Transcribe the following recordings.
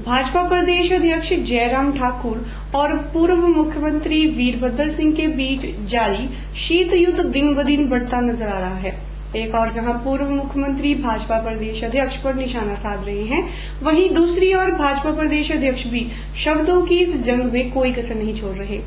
भाजपा प्रदेश अध्यक्ष जयराम ठाकुर और पूर्व मुख्यमंत्री वीरभद्र सिंह के बीच जारी शीत युद्ध दिन ब दिन बढ़ता नजर आ रहा है। एक और जहां पूर्व मुख्यमंत्री भाजपा प्रदेश अध्यक्ष पर निशाना साध रहे हैं, वहीं दूसरी ओर भाजपा प्रदेश अध्यक्ष भी शब्दों की इस जंग में कोई कसर नहीं छोड़ रहे।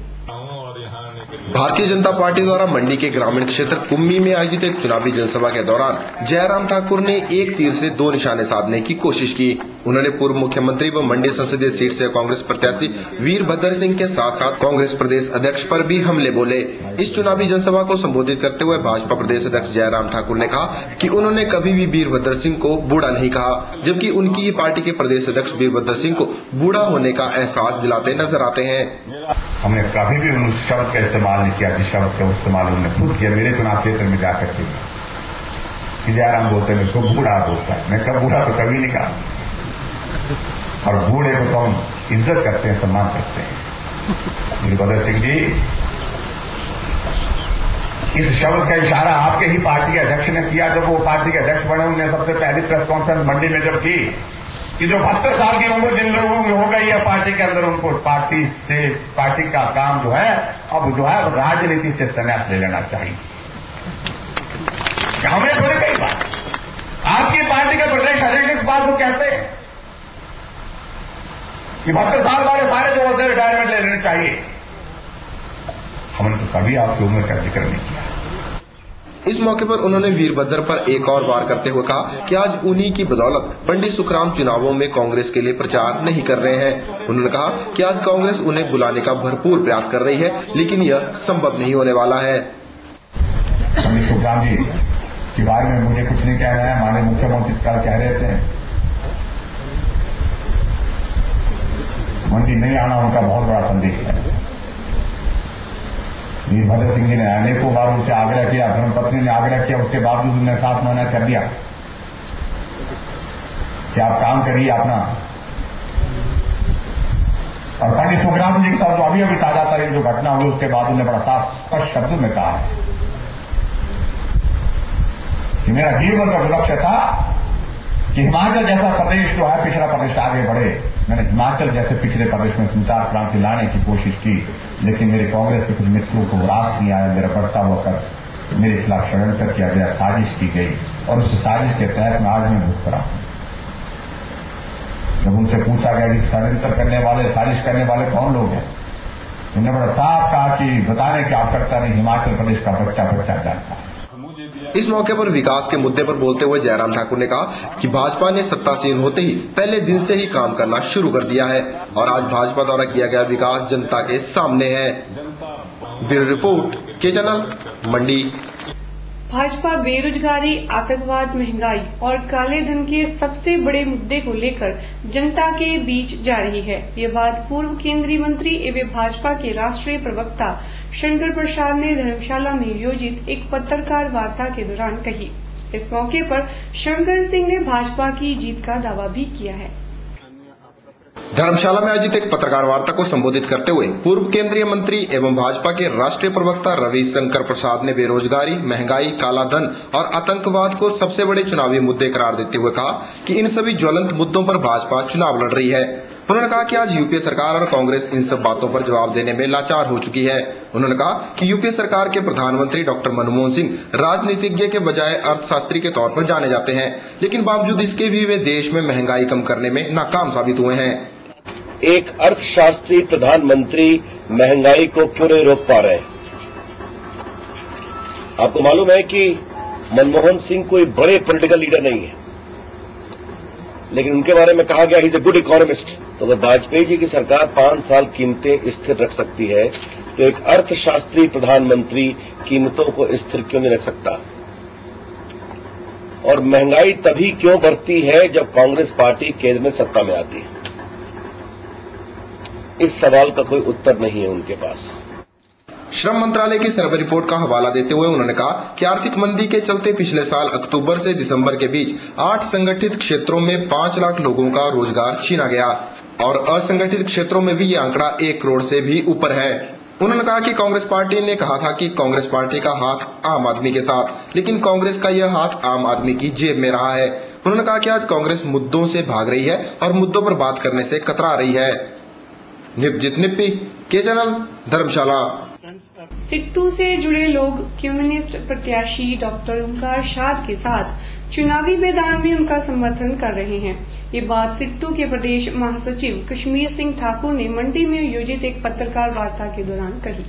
भारतीय जनता पार्टी द्वारा मंडी के ग्रामीण क्षेत्र कुम्मी में आयोजित एक चुनावी जनसभा के दौरान जयराम ठाकुर ने एक तीर से दो निशाने साधने की कोशिश की। उन्होंने पूर्व मुख्यमंत्री व मंडी संसदीय सीट से कांग्रेस प्रत्याशी वीरभद्र सिंह के साथ साथ कांग्रेस प्रदेश अध्यक्ष पर भी हमले बोले। इस चुनावी जनसभा को संबोधित करते हुए भाजपा प्रदेश अध्यक्ष जयराम ठाकुर ने कहा कि उन्होंने कभी भी वीरभद्र सिंह को बूढ़ा नहीं कहा, जबकि उनकी ही पार्टी के प्रदेश अध्यक्ष वीरभद्र सिंह को बूढ़ा होने का एहसास दिलाते नजर आते हैं। हमने कभी भी उन शब्द का इस्तेमाल नहीं किया जिस शब्द का इस्तेमाल उन्होंने खुद किया मेरे चुनाव क्षेत्र में जाकर के। जयराम बोलते हैं उसको बूढ़ा बोलता है, मैं कब बूढ़ा तो कभी नहीं कहा। और बूढ़े को तो हम इज्जत करते हैं, सम्मान करते हैं। वीरभद्र सिंह जी, इस शब्द का इशारा आपके ही पार्टी के अध्यक्ष ने किया जब वो पार्टी के अध्यक्ष बने। उन्होंने सबसे पहली प्रेस कॉन्फ्रेंस मंडी में जब की कि जो 72 साल की उम्र जिन लोगों की हो गई है पार्टी के अंदर, उनको पार्टी का काम जो है अब जो है राजनीति से संन्यास ले लेना चाहिए। हमने थोड़ी कही बात, आपकी पार्टी के प्रदेश अध्यक्ष इस बात को कहते हैं कि 72 साल वाले सारे जो होते हैं रिटायरमेंट ले लेने चाहिए। हमने तो कभी आपकी उम्र का जिक्र नहीं किया। इस मौके पर उन्होंने वीरभद्र पर एक और वार करते हुए कहा कि आज उन्हीं की बदौलत पंडित सुखराम चुनावों में कांग्रेस के लिए प्रचार नहीं कर रहे हैं। उन्होंने कहा कि आज कांग्रेस उन्हें बुलाने का भरपूर प्रयास कर रही है, लेकिन यह संभव नहीं होने वाला है। पंडित सुखराम जी के बारे में मुझे कुछ नहीं कहना है। माननीय मुख्यमंत्री कल कह रहे थे मंडी नहीं आना उनका बहुत बड़ा संदेश है। वीरभद्र सिंह जी ने अनेकों बार उनसे आग्रह किया, धर्मपत्नी ने आग्रह किया, उसके बावजूद उन्होंने 7 महीना कर दिया कि आप काम करिए अपना। और पंडित सुखराम जी के साथ जो अभी ताजा तारीख जो घटना हुई उसके बाद उन्होंने बड़ा साफ स्पष्ट शब्दों में कहा है कि मेरा जीवन का लक्ष्य था कि हिमाचल जैसा प्रदेश जो है पिछड़ा प्रदेश आगे बढ़े। मैंने हिमाचल जैसे पिछड़े प्रदेश में संचार क्रांति लाने की कोशिश की, लेकिन मेरे कांग्रेस के कुछ मित्रों को रास नहीं आया। मेरा बढ़ता हुआ कर मेरे खिलाफ षड्यंत्र किया गया, साजिश की गई और उस साजिश के तहत मैं आज में भुगत रहा हूं। जब उनसे पूछा गया कि षड्यंत्र करने वाले, साजिश करने वाले कौन लोग हैं, उन्होंने बड़ा साफ कहा कि बताने की आवश्यकता नहीं, हिमाचल प्रदेश का बच्चा जानता है। इस मौके पर विकास के मुद्दे पर बोलते हुए जयराम ठाकुर ने कहा कि भाजपा ने सत्तासीन होते ही पहले दिन से ही काम करना शुरू कर दिया है और आज भाजपा द्वारा किया गया विकास जनता के सामने है। ब्यूरो रिपोर्ट के चैनल मंडी। भाजपा बेरोजगारी, आतंकवाद, महंगाई और काले धन के सबसे बड़े मुद्दे को लेकर जनता के बीच जा रही है। ये बात पूर्व केंद्रीय मंत्री एवं भाजपा के राष्ट्रीय प्रवक्ता शंकर प्रसाद ने धर्मशाला में आयोजित एक पत्रकार वार्ता के दौरान कही। इस मौके पर शंकर सिंह ने भाजपा की जीत का दावा भी किया है। धर्मशाला में आयोजित एक पत्रकार वार्ता को संबोधित करते हुए पूर्व केंद्रीय मंत्री एवं भाजपा के राष्ट्रीय प्रवक्ता रविशंकर प्रसाद ने बेरोजगारी, महंगाई, काला धन और आतंकवाद को सबसे बड़े चुनावी मुद्दे करार देते हुए कहा कि इन सभी ज्वलंत मुद्दों पर भाजपा चुनाव लड़ रही है। उन्होंने कहा कि आज यूपीए सरकार और कांग्रेस इन सब बातों पर जवाब देने में लाचार हो चुकी है। उन्होंने कहा कि यूपीए सरकार के प्रधानमंत्री डॉक्टर मनमोहन सिंह राजनीतिज्ञ के बजाय अर्थशास्त्री के तौर पर जाने जाते हैं, लेकिन बावजूद इसके भी वे देश में महंगाई कम करने में नाकाम साबित हुए हैं। एक अर्थशास्त्री प्रधानमंत्री महंगाई को क्यों नहीं रोक पा रहे? आपको मालूम है कि मनमोहन सिंह कोई बड़े पॉलिटिकल लीडर नहीं है, लेकिन उनके बारे में कहा गया he is a good economist. तो अगर वाजपेयी जी की सरकार 5 साल कीमतें स्थिर रख सकती है, तो एक अर्थशास्त्री प्रधानमंत्री कीमतों को स्थिर क्यों नहीं रख सकता? और महंगाई तभी क्यों बढ़ती है जब कांग्रेस पार्टी केंद्र में सत्ता में आती है? इस सवाल का कोई उत्तर नहीं है उनके पास। श्रम मंत्रालय की सर्वे रिपोर्ट का हवाला देते हुए उन्होंने कहा कि आर्थिक मंदी के चलते पिछले साल अक्टूबर से दिसंबर के बीच 8 संगठित क्षेत्रों में 5 लाख लोगों का रोजगार छीना गया और असंगठित क्षेत्रों में भी ये आंकड़ा 1 करोड़ से भी ऊपर है। उन्होंने कहा कि कांग्रेस पार्टी ने कहा था कि कांग्रेस पार्टी का हाथ आम आदमी के साथ, लेकिन कांग्रेस का यह हाथ आम आदमी की जेब में रहा है। उन्होंने कहा कि आज कांग्रेस मुद्दों से भाग रही है और मुद्दों पर बात करने से कतरा रही है। निपजित निप्पी के चैनल धर्मशाला। सिट्टू से जुड़े लोग कम्युनिस्ट प्रत्याशी डॉक्टर ओंकार शाद के साथ चुनावी मैदान में उनका समर्थन कर रहे हैं। ये बात सिट्टू के प्रदेश महासचिव कश्मीर सिंह ठाकुर ने मंडी में आयोजित एक पत्रकार वार्ता के दौरान कही।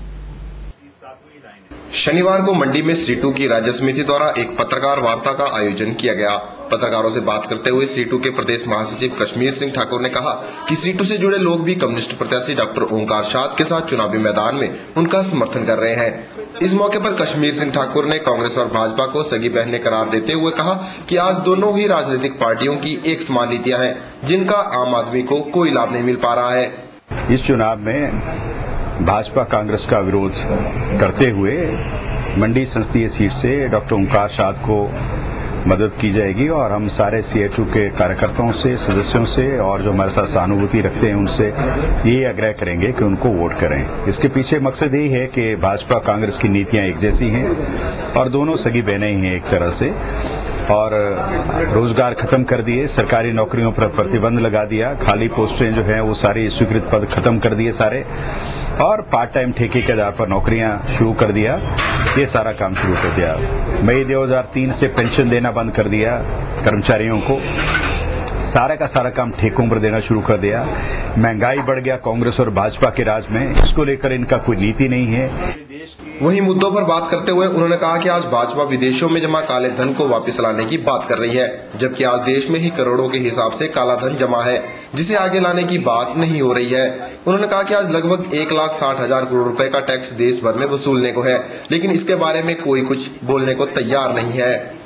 शनिवार को मंडी में सीटू की राज्य समिति द्वारा एक पत्रकार वार्ता का आयोजन किया गया। पत्रकारों से बात करते हुए सीटू के प्रदेश महासचिव कश्मीर सिंह ठाकुर ने कहा कि सीटू से जुड़े लोग भी कम्युनिस्ट प्रत्याशी डॉक्टर ओंकार शाद के साथ चुनावी मैदान में उनका समर्थन कर रहे हैं। इस मौके पर कश्मीर सिंह ठाकुर ने कांग्रेस और भाजपा को सगी बहनें करार देते हुए कहा कि आज दोनों ही राजनीतिक पार्टियों की एक समान नीतियां हैं, जिनका आम आदमी को कोई लाभ नहीं मिल पा रहा है। इस चुनाव में भाजपा कांग्रेस का विरोध करते हुए मंडी संसदीय सीट से डॉक्टर ओंकार शाद को मदद की जाएगी और हम सारे सीएचयू के कार्यकर्ताओं से, सदस्यों से और जो हमारे साथ सहानुभूति रखते हैं उनसे ये आग्रह करेंगे कि उनको वोट करें। इसके पीछे मकसद यही है कि भाजपा कांग्रेस की नीतियां एक जैसी हैं और दोनों सगी बहनें ही हैं एक तरह से, और रोजगार खत्म कर दिए, सरकारी नौकरियों पर प्रतिबंध लगा दिया, खाली पोस्टें जो हैं वो सारी स्वीकृत पद खत्म कर दिए सारे, और पार्ट टाइम ठेके के आधार पर नौकरियां शुरू कर दिया। ये सारा काम शुरू कर दिया। मई 2003 से पेंशन देना बंद कर दिया कर्मचारियों को, सारा का सारा काम ठेकों पर देना शुरू कर दिया। महंगाई बढ़ गया कांग्रेस और भाजपा के राज में, इसको लेकर इनका कोई नीति नहीं है। वहीं मुद्दों पर बात करते हुए उन्होंने कहा कि आज भाजपा विदेशों में जमा काले धन को वापस लाने की बात कर रही है, जबकि आज देश में ही करोड़ों के हिसाब से काला धन जमा है, जिसे आगे लाने की बात नहीं हो रही है। उन्होंने कहा कि आज लगभग 1,60,000 करोड़ रुपए का टैक्स देश भर में वसूलने को है, लेकिन इसके बारे में कोई कुछ बोलने को तैयार नहीं है।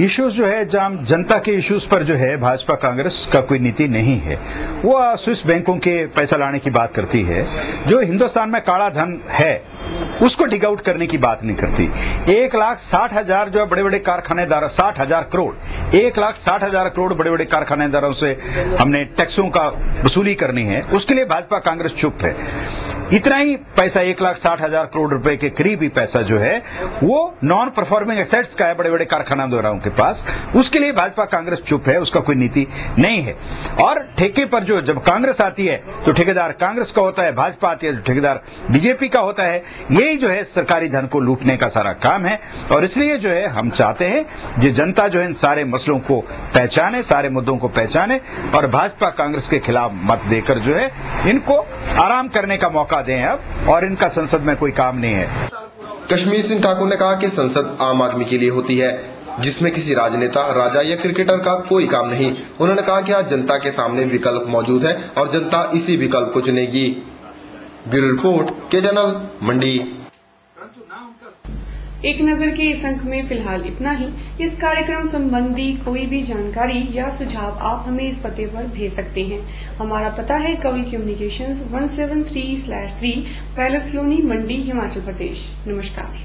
इश्यूज जो है, जहां जनता के इश्यूज पर जो है भाजपा कांग्रेस का कोई नीति नहीं है। वो स्विस बैंकों के पैसा लाने की बात करती है, जो हिंदुस्तान में काला धन है उसको डिग आउट करने की बात नहीं करती। 1,60,000 जो बड़े बड़े कारखानेदार, 60,000 करोड़, 1,60,000 करोड़ बड़े बड़े कारखानेदारों से हमने टैक्सों का वसूली करनी है, उसके लिए भाजपा कांग्रेस चुप है। इतना ही पैसा 1,60,000 करोड़ रुपए के करीब ही पैसा जो है वो नॉन परफॉर्मिंग एसेट्स का है बड़े बड़े कारखानादारों के पास, उसके लिए भाजपा कांग्रेस चुप है, उसका कोई नीति नहीं है। और ठेके पर जो जब कांग्रेस आती है तो ठेकेदार कांग्रेस का होता है, भाजपा आती है तो ठेकेदार बीजेपी का होता है। यही जो है सरकारी धन को लूटने का सारा काम है, और इसलिए जो है हम चाहते हैं कि जनता जो है इन सारे मसलों को पहचाने, सारे मुद्दों को पहचाने और भाजपा कांग्रेस के खिलाफ मत देकर जो है इनको आराम करने का मौका दें अब, और इनका संसद में कोई काम नहीं है। कश्मीर सिंह ठाकुर ने कहा कि संसद आम आदमी के लिए होती है, जिसमें किसी राजनेता, राजा या क्रिकेटर का कोई काम नहीं। उन्होंने कहा कि आज जनता के सामने विकल्प मौजूद है और जनता इसी विकल्प को चुनेगी। ब्यूरो रिपोर्ट के चैनल मंडी। एक नजर के इस अंक में फिलहाल इतना ही। इस कार्यक्रम संबंधी कोई भी जानकारी या सुझाव आप हमें इस पते पर भेज सकते हैं। हमारा पता है कवि कम्युनिकेशंस 173/3 पैलेस कॉलोनी मंडी, हिमाचल प्रदेश। नमस्कार।